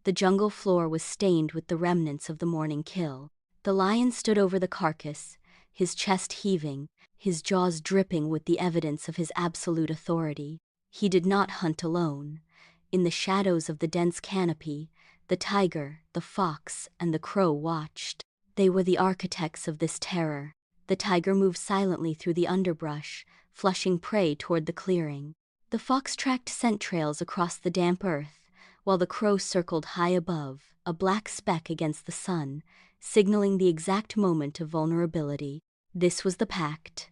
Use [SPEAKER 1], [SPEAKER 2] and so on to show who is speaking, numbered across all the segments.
[SPEAKER 1] The jungle floor was stained with the remnants of the morning kill. The lion stood over the carcass, his chest heaving, his jaws dripping with the evidence of his absolute authority. He did not hunt alone. In the shadows of the dense canopy, the tiger, the fox, and the crow watched. They were the architects of this terror. The tiger moved silently through the underbrush, flushing prey toward the clearing. The fox tracked scent trails across the damp earth, while the crow circled high above, a black speck against the sun, signaling the exact moment of vulnerability. This was the pact,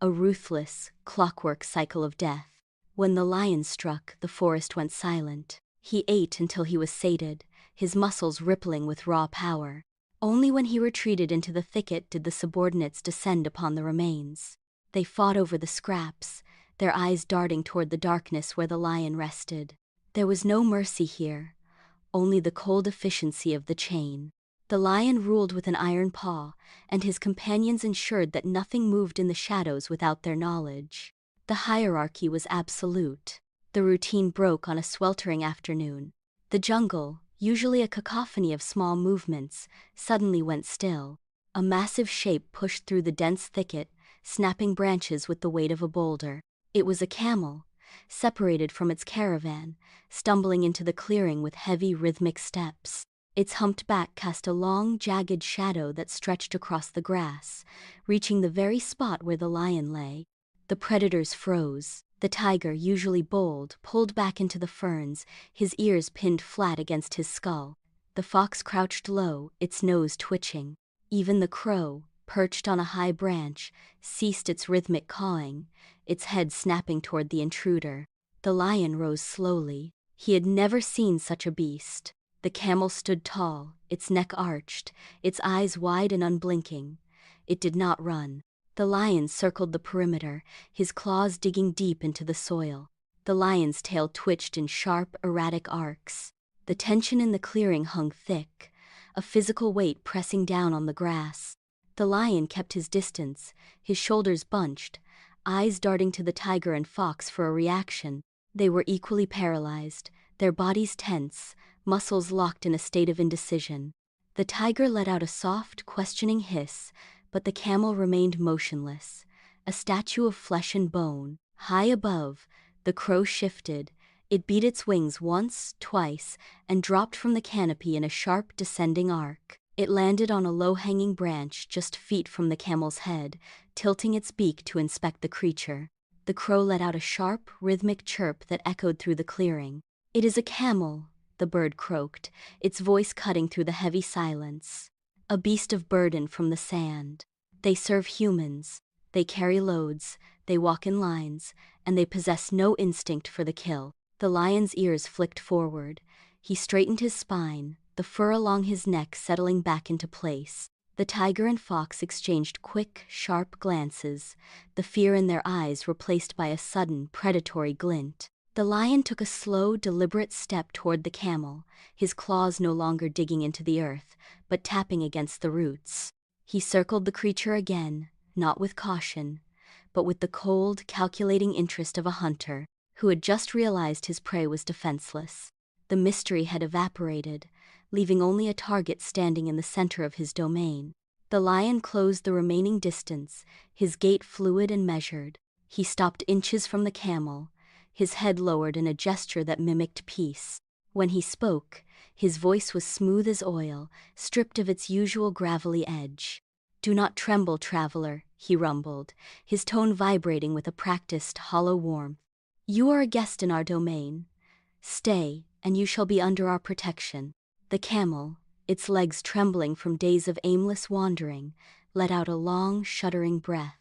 [SPEAKER 1] a ruthless, clockwork cycle of death. When the lion struck, the forest went silent. He ate until he was sated, his muscles rippling with raw power. Only when he retreated into the thicket did the subordinates descend upon the remains. They fought over the scraps, their eyes darting toward the darkness where the lion rested. There was no mercy here, only the cold efficiency of the chain. The lion ruled with an iron paw, and his companions ensured that nothing moved in the shadows without their knowledge. The hierarchy was absolute. The routine broke on a sweltering afternoon. The jungle, usually a cacophony of small movements, suddenly went still. A massive shape pushed through the dense thicket, snapping branches with the weight of a boulder. It was a camel, separated from its caravan, stumbling into the clearing with heavy rhythmic steps. Its humped back cast a long, jagged shadow that stretched across the grass, reaching the very spot where the lion lay. The predators froze. The tiger, usually bold, pulled back into the ferns, his ears pinned flat against his skull. The fox crouched low, its nose twitching. Even the crow, perched on a high branch, ceased its rhythmic cawing, its head snapping toward the intruder. The lion rose slowly. He had never seen such a beast. The camel stood tall, its neck arched, its eyes wide and unblinking. It did not run. The lion circled the perimeter, his claws digging deep into the soil. The lion's tail twitched in sharp, erratic arcs. The tension in the clearing hung thick, a physical weight pressing down on the grass. The lion kept his distance, his shoulders bunched, eyes darting to the tiger and fox for a reaction. They were equally paralyzed, their bodies tense, muscles locked in a state of indecision. The tiger let out a soft, questioning hiss, but the camel remained motionless, a statue of flesh and bone. High above, the crow shifted. It beat its wings once, twice, and dropped from the canopy in a sharp descending arc. It landed on a low-hanging branch just feet from the camel's head, tilting its beak to inspect the creature. The crow let out a sharp, rhythmic chirp that echoed through the clearing. "It is a camel," the bird croaked, its voice cutting through the heavy silence. "A beast of burden from the sand. They serve humans, they carry loads, they walk in lines, and they possess no instinct for the kill." The lion's ears flicked forward. He straightened his spine, the fur along his neck settling back into place. The tiger and fox exchanged quick, sharp glances, the fear in their eyes replaced by a sudden, predatory glint. The lion took a slow, deliberate step toward the camel, his claws no longer digging into the earth, but tapping against the roots. He circled the creature again, not with caution, but with the cold, calculating interest of a hunter who had just realized his prey was defenseless. The mystery had evaporated, leaving only a target standing in the center of his domain. The lion closed the remaining distance, his gait fluid and measured. He stopped inches from the camel, his head lowered in a gesture that mimicked peace. When he spoke, his voice was smooth as oil, stripped of its usual gravelly edge. "Do not tremble, traveler," he rumbled, his tone vibrating with a practiced, hollow warmth. "You are a guest in our domain. Stay, and you shall be under our protection." The camel, its legs trembling from days of aimless wandering, let out a long, shuddering breath.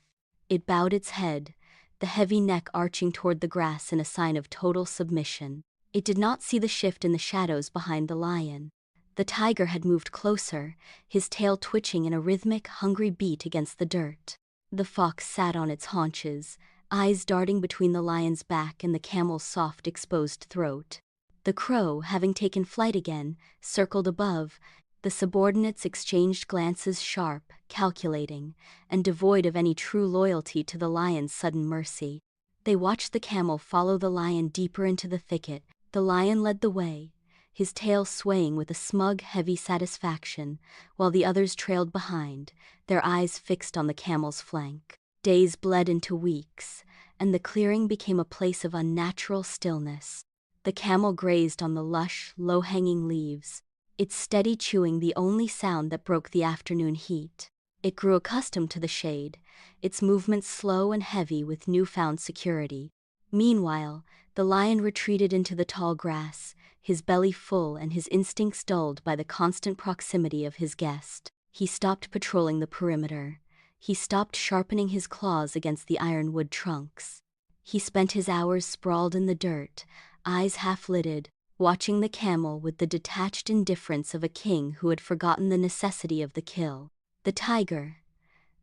[SPEAKER 1] It bowed its head, the heavy neck arching toward the grass in a sign of total submission. It did not see the shift in the shadows behind the lion. The tiger had moved closer, his tail twitching in a rhythmic, hungry beat against the dirt. The fox sat on its haunches, eyes darting between the lion's back and the camel's soft, exposed throat. The crow, having taken flight again, circled above. The subordinates exchanged glances sharp, calculating, and devoid of any true loyalty to the lion's sudden mercy. They watched the camel follow the lion deeper into the thicket. The lion led the way, his tail swaying with a smug, heavy satisfaction, while the others trailed behind, their eyes fixed on the camel's flank. Days bled into weeks, and the clearing became a place of unnatural stillness. The camel grazed on the lush, low-hanging leaves, its steady chewing the only sound that broke the afternoon heat. It grew accustomed to the shade, its movements slow and heavy with newfound security. Meanwhile, the lion retreated into the tall grass, his belly full and his instincts dulled by the constant proximity of his guest. He stopped patrolling the perimeter. He stopped sharpening his claws against the ironwood trunks. He spent his hours sprawled in the dirt, eyes half-lidded, watching the camel with the detached indifference of a king who had forgotten the necessity of the kill. The tiger,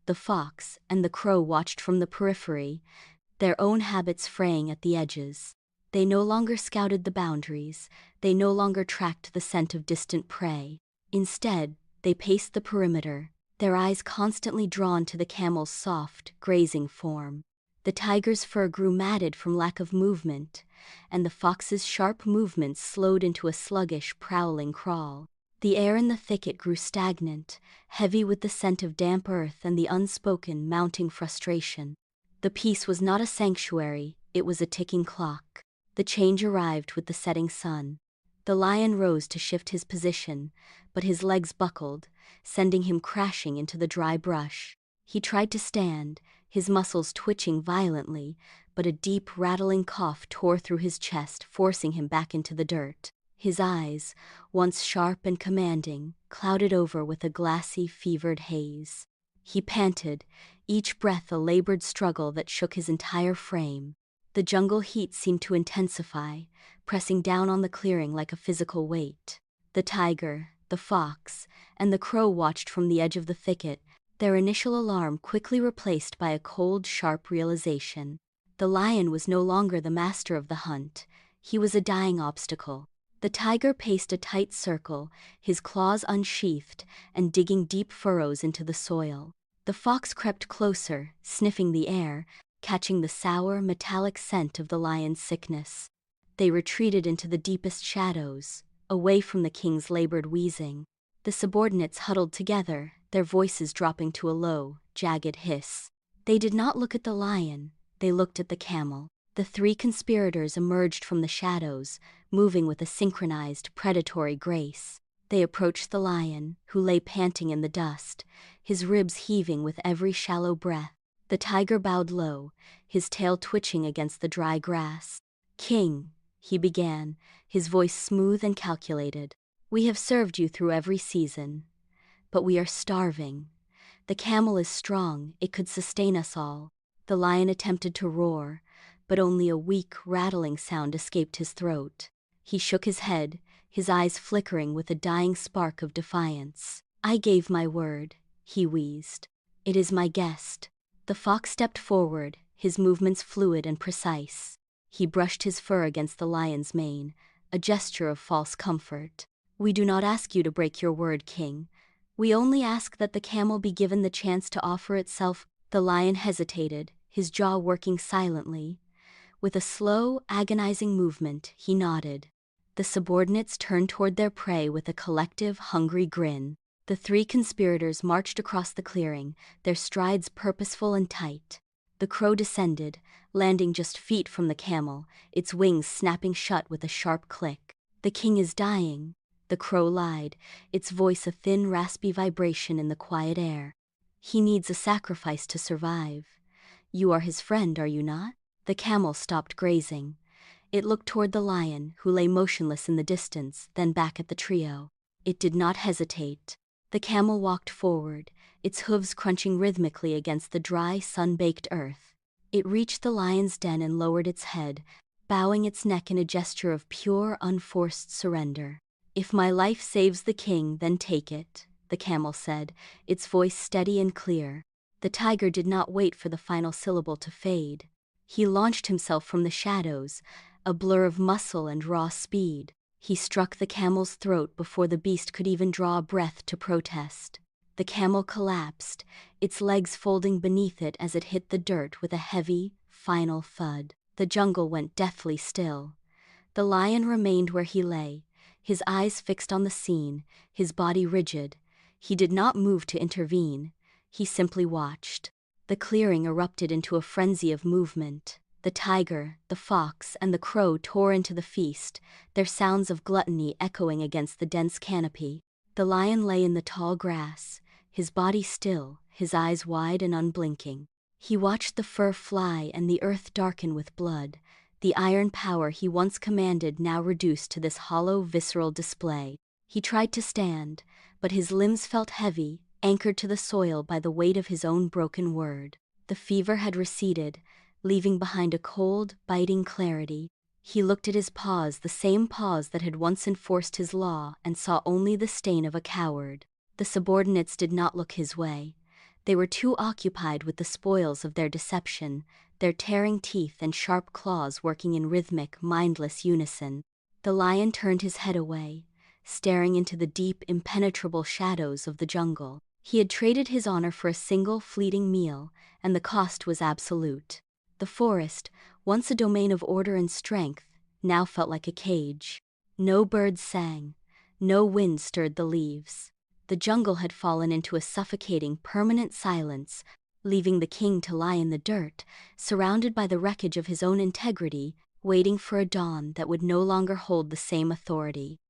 [SPEAKER 1] the fox, and the crow watched from the periphery, their own habits fraying at the edges. They no longer scouted the boundaries, they no longer tracked the scent of distant prey. Instead, they paced the perimeter, their eyes constantly drawn to the camel's soft, grazing form. The tiger's fur grew matted from lack of movement, and the fox's sharp movements slowed into a sluggish, prowling crawl. The air in the thicket grew stagnant, heavy with the scent of damp earth and the unspoken, mounting frustration. The peace was not a sanctuary, it was a ticking clock. The change arrived with the setting sun. The lion rose to shift his position, but his legs buckled, sending him crashing into the dry brush. He tried to stand, his muscles twitching violently, but a deep, rattling cough tore through his chest, forcing him back into the dirt. His eyes, once sharp and commanding, clouded over with a glassy, fevered haze. He panted, each breath a labored struggle that shook his entire frame. The jungle heat seemed to intensify, pressing down on the clearing like a physical weight. The tiger, the fox, and the crow watched from the edge of the thicket, their initial alarm quickly replaced by a cold, sharp realization. The lion was no longer the master of the hunt, he was a dying obstacle. The tiger paced a tight circle, his claws unsheathed and digging deep furrows into the soil. The fox crept closer, sniffing the air, catching the sour, metallic scent of the lion's sickness. They retreated into the deepest shadows, away from the king's labored wheezing. The subordinates huddled together, their voices dropping to a low, jagged hiss. They did not look at the lion, they looked at the camel. The three conspirators emerged from the shadows, moving with a synchronized, predatory grace. They approached the lion, who lay panting in the dust, his ribs heaving with every shallow breath. The tiger bowed low, his tail twitching against the dry grass. "King," he began, his voice smooth and calculated, "we have served you through every season. But we are starving. The camel is strong, it could sustain us all." The lion attempted to roar, but only a weak, rattling sound escaped his throat. He shook his head, his eyes flickering with a dying spark of defiance. "I gave my word," he wheezed. "It is my guest." The fox stepped forward, his movements fluid and precise. He brushed his fur against the lion's mane, a gesture of false comfort. "We do not ask you to break your word, King. We only ask that the camel be given the chance to offer itself." The lion hesitated, his jaw working silently. With a slow, agonizing movement, he nodded. The subordinates turned toward their prey with a collective, hungry grin. The three conspirators marched across the clearing, their strides purposeful and tight. The crow descended, landing just feet from the camel, its wings snapping shut with a sharp click. "The king is dying," the crow lied, its voice a thin, raspy vibration in the quiet air. "He needs a sacrifice to survive. You are his friend, are you not?" The camel stopped grazing. It looked toward the lion, who lay motionless in the distance, then back at the trio. It did not hesitate. The camel walked forward, its hooves crunching rhythmically against the dry, sun-baked earth. It reached the lion's den and lowered its head, bowing its neck in a gesture of pure, unforced surrender. "If my life saves the king, then take it," the camel said, its voice steady and clear. The tiger did not wait for the final syllable to fade. He launched himself from the shadows, a blur of muscle and raw speed. He struck the camel's throat before the beast could even draw a breath to protest. The camel collapsed, its legs folding beneath it as it hit the dirt with a heavy, final thud. The jungle went deathly still. The lion remained where he lay, his eyes fixed on the scene, his body rigid. He did not move to intervene. He simply watched. The clearing erupted into a frenzy of movement. The tiger, the fox, and the crow tore into the feast, their sounds of gluttony echoing against the dense canopy. The lion lay in the tall grass, his body still, his eyes wide and unblinking. He watched the fur fly and the earth darken with blood, the iron power he once commanded now reduced to this hollow, visceral display. He tried to stand, but his limbs felt heavy, anchored to the soil by the weight of his own broken word. The fever had receded, leaving behind a cold, biting clarity. He looked at his paws, the same paws that had once enforced his law, and saw only the stain of a coward. The subordinates did not look his way. They were too occupied with the spoils of their deception, their tearing teeth and sharp claws working in rhythmic, mindless unison. The lion turned his head away, staring into the deep, impenetrable shadows of the jungle. He had traded his honor for a single, fleeting meal, and the cost was absolute. The forest, once a domain of order and strength, now felt like a cage. No birds sang, no wind stirred the leaves. The jungle had fallen into a suffocating, permanent silence, leaving the king to lie in the dirt, surrounded by the wreckage of his own integrity, waiting for a dawn that would no longer hold the same authority.